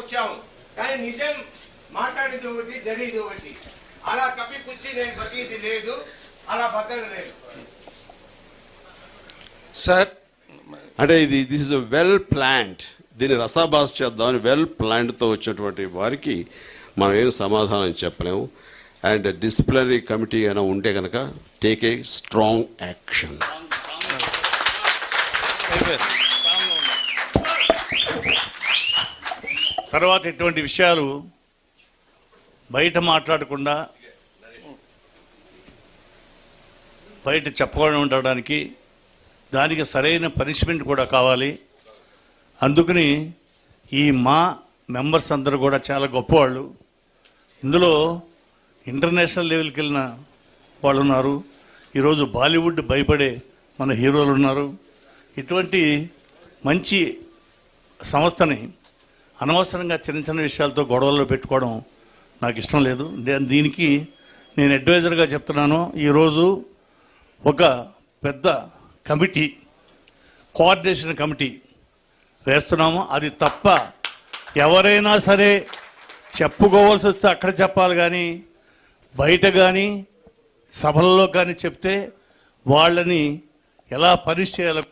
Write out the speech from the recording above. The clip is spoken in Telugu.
వచ్చాము. కానీ నిజం మాట్లాడేది ఒకటి, జరిగేది ఒకటి. అలా కప్పిపుచ్చి నేను బతికేది లేదు, అలా బతకలేదు సార్. అంటే దిస్ ఇస్ వెల్ ప్లాన్డ్. దీన్ని రసాభాస్ చేద్దామని వెల్ ప్లాన్డ్తో వచ్చినటువంటి వారికి మనం ఏం సమాధానం చెప్పలేము. అండ్ డిసిప్లినరీ కమిటీ అయినా ఉంటే కనుక టేక్ ఏ స్ట్రాంగ్ యాక్షన్. తర్వాత ఇటువంటి విషయాలు బయట మాట్లాడకుండా బయట చెప్పకుండా ఉండడానికి దానికి సరైన పనిష్మెంట్ కూడా కావాలి. అందుకని ఈ మా మెంబర్స్ అందరూ కూడా చాలా గొప్పవాళ్ళు. ఇందులో ఇంటర్నేషనల్ లెవెల్కి వెళ్ళిన వాళ్ళు ఉన్నారు. ఈరోజు బాలీవుడ్ భయపడే మన హీరోలు ఉన్నారు. ఇటువంటి మంచి సంస్థని అనవసరంగా చిన్న చిన్న విషయాలతో గొడవల్లో పెట్టుకోవడం నాకు ఇష్టం లేదు. దీనికి నేను అడ్వైజర్గా చెప్తున్నాను. ఈరోజు ఒక పెద్ద కమిటీ, కోఆర్డినేషన్ కమిటీ వేస్తున్నాము. అది తప్ప ఎవరైనా సరే చెప్పుకోవాల్సి వస్తే అక్కడ చెప్పాలి, కానీ బయట కానీ సభల్లో కానీ చెప్తే వాళ్ళని ఎలా పనిష్ చేయాలో